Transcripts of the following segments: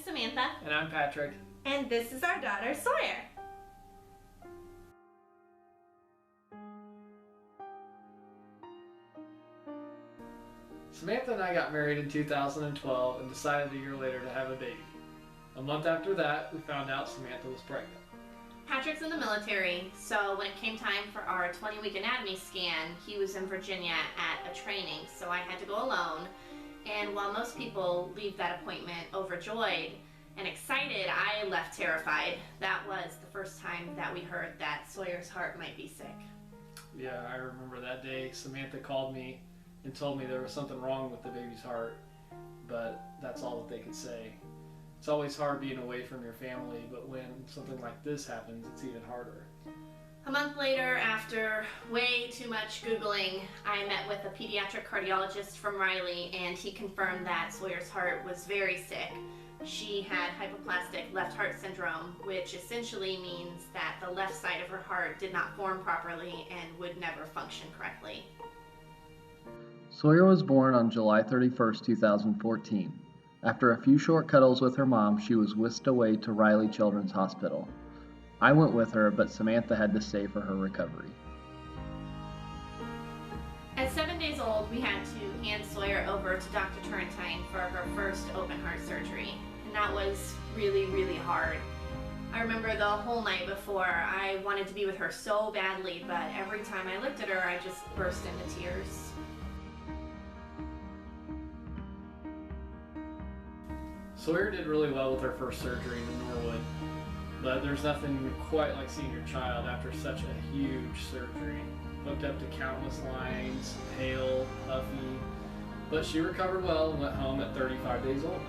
Samantha. And I'm Patrick. And this is our daughter, Sawyer. Samantha and I got married in 2012 and decided a year later to have a baby. A month after that, we found out Samantha was pregnant. Patrick's in the military, so when it came time for our 20-week anatomy scan, he was in Virginia at a training, so I had to go alone. And while most people leave that appointment overjoyed and excited, I left terrified. That was the first time that we heard that Sawyer's heart might be sick. Yeah, I remember that day. Samantha called me and told me there was something wrong with the baby's heart, but that's all that they could say. It's always hard being away from your family, but when something like this happens, it's even harder. A month later, after way too much Googling, I met with a pediatric cardiologist from Riley, and he confirmed that Sawyer's heart was very sick. She had hypoplastic left heart syndrome, which essentially means that the left side of her heart did not form properly and would never function correctly. Sawyer was born on July 31st, 2014. After a few short cuddles with her mom, she was whisked away to Riley Children's Hospital. I went with her, but Samantha had to stay for her recovery. At 7 days old, we had to hand Sawyer over to Dr. Turrentine for her first open heart surgery, and that was really, really hard. I remember the whole night before, I wanted to be with her so badly, but every time I looked at her, I just burst into tears. Sawyer did really well with her first surgery in Norwood, but there's nothing quite like seeing your child after such a huge surgery. Hooked up to countless lines, pale, puffy, but she recovered well and went home at 35 days old.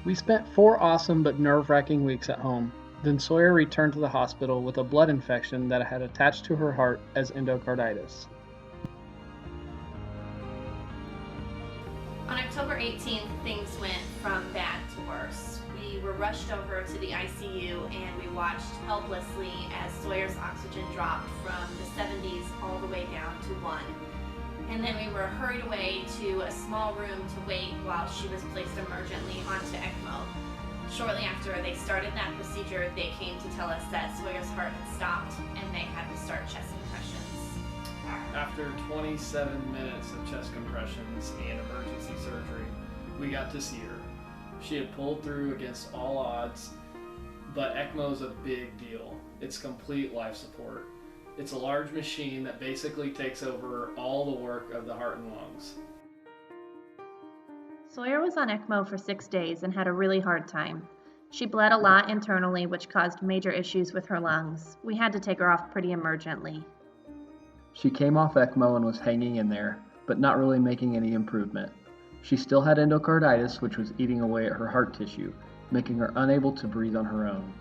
We spent 4 awesome but nerve-wracking weeks at home. Then Sawyer returned to the hospital with a blood infection that had attached to her heart as endocarditis. On October 18th, things went from bad to worse. We were rushed over to the ICU and we watched helplessly as Sawyer's oxygen dropped from the 70s all the way down to 1. And then we were hurried away to a small room to wait while she was placed emergently onto ECMO. Shortly after they started that procedure, they came to tell us that Sawyer's heart had stopped and they had to start chest compressions. After 27 minutes of chest compressions and emergency surgery, we got to see her. She had pulled through against all odds, but ECMO is a big deal. It's complete life support. It's a large machine that basically takes over all the work of the heart and lungs. Sawyer was on ECMO for 6 days and had a really hard time. She bled a lot internally, which caused major issues with her lungs. We had to take her off pretty emergently. She came off ECMO and was hanging in there, but not really making any improvement. She still had endocarditis, which was eating away at her heart tissue, making her unable to breathe on her own.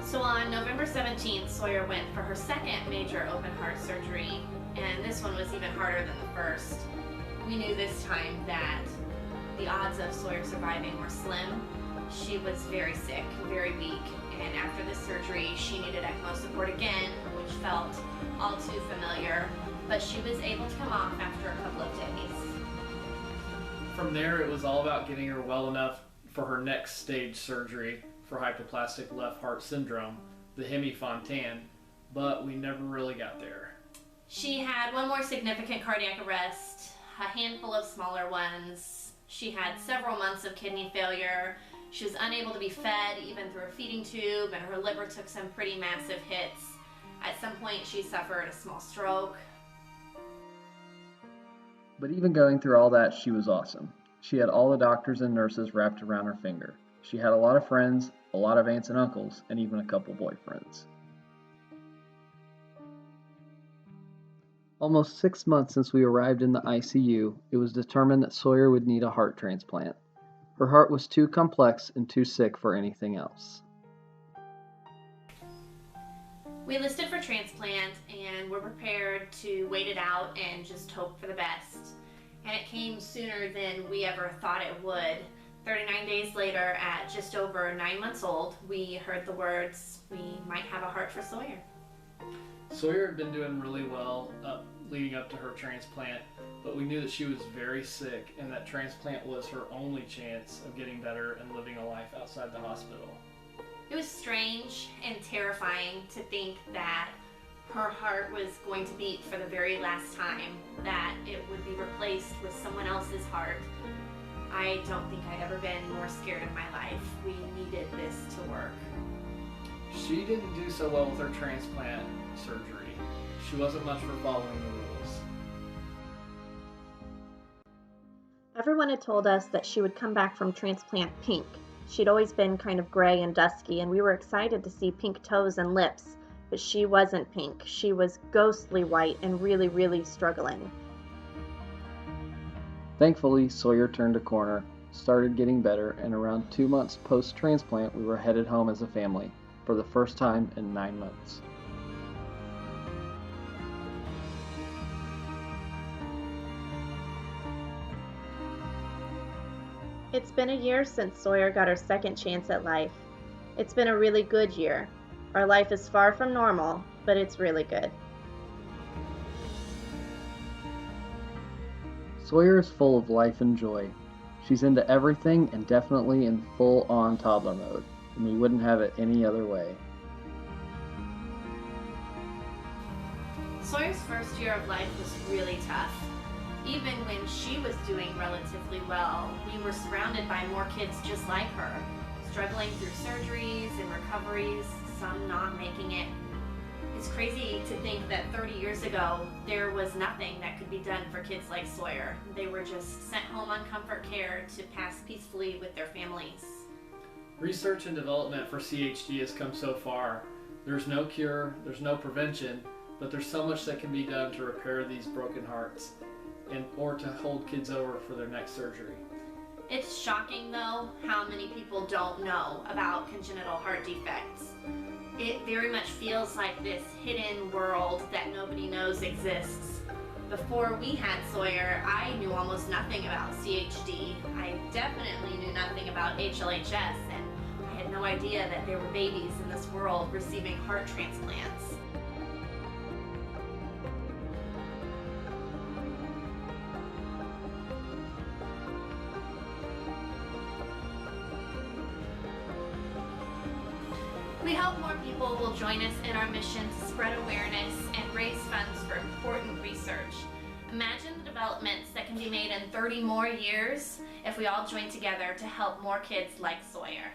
So on November 17th, Sawyer went for her second major open heart surgery, and this one was even harder than the first. We knew this time that the odds of Sawyer surviving were slim. She was very sick, very weak, and after this surgery, she needed ECMO support again, which felt all too familiar, but she was able to come off after a couple of days. From there, it was all about getting her well enough for her next stage surgery for hypoplastic left heart syndrome, the hemi-Fontan, but we never really got there. She had one more significant cardiac arrest, a handful of smaller ones. She had several months of kidney failure. She was unable to be fed even through a feeding tube, and her liver took some pretty massive hits. At some point, she suffered a small stroke. But even going through all that, she was awesome. She had all the doctors and nurses wrapped around her finger. She had a lot of friends, a lot of aunts and uncles, and even a couple boyfriends. Almost 6 months since we arrived in the ICU, it was determined that Sawyer would need a heart transplant. Her heart was too complex and too sick for anything else. We enlisted for transplant and were prepared to wait it out and just hope for the best. And it came sooner than we ever thought it would. 39 days later, at just over 9 months old, we heard the words, "We might have a heart for Sawyer." Sawyer had been doing really well up leading up to her transplant, but we knew that she was very sick and that transplant was her only chance of getting better and living a life outside the hospital. It was strange and terrifying to think that her heart was going to beat for the very last time, that it would be replaced with someone else's heart. I don't think I'd ever been more scared in my life. We needed this to work. She didn't do so well with her transplant surgery. She wasn't much for following the rules. Everyone had told us that she would come back from transplant pink. She'd always been kind of gray and dusky, and we were excited to see pink toes and lips, but she wasn't pink. She was ghostly white and really, really struggling. Thankfully, Sawyer turned a corner, started getting better, and around 2 months post-transplant, we were headed home as a family, for the first time in 9 months. It's been a year since Sawyer got her second chance at life. It's been a really good year. Our life is far from normal, but it's really good. Sawyer is full of life and joy. She's into everything and definitely in full-on toddler mode, and we wouldn't have it any other way. Sawyer's first year of life was really tough. Even when she was doing relatively well, we were surrounded by more kids just like her, struggling through surgeries and recoveries, some not making it. It's crazy to think that 30 years ago, there was nothing that could be done for kids like Sawyer. They were just sent home on comfort care to pass peacefully with their families. Research and development for CHD has come so far. There's no cure, there's no prevention, but there's so much that can be done to repair these broken hearts or to hold kids over for their next surgery. It's shocking, though, how many people don't know about congenital heart defects. It very much feels like this hidden world that nobody knows exists. Before we had Sawyer, I knew almost nothing about CHD. I definitely knew nothing about HLHS, and I had no idea that there were babies in this world receiving heart transplants. We hope more people will join us in our mission to spread awareness and raise funds for important research. Imagine the developments that can be made in 30 more years if we all join together to help more kids like Sawyer.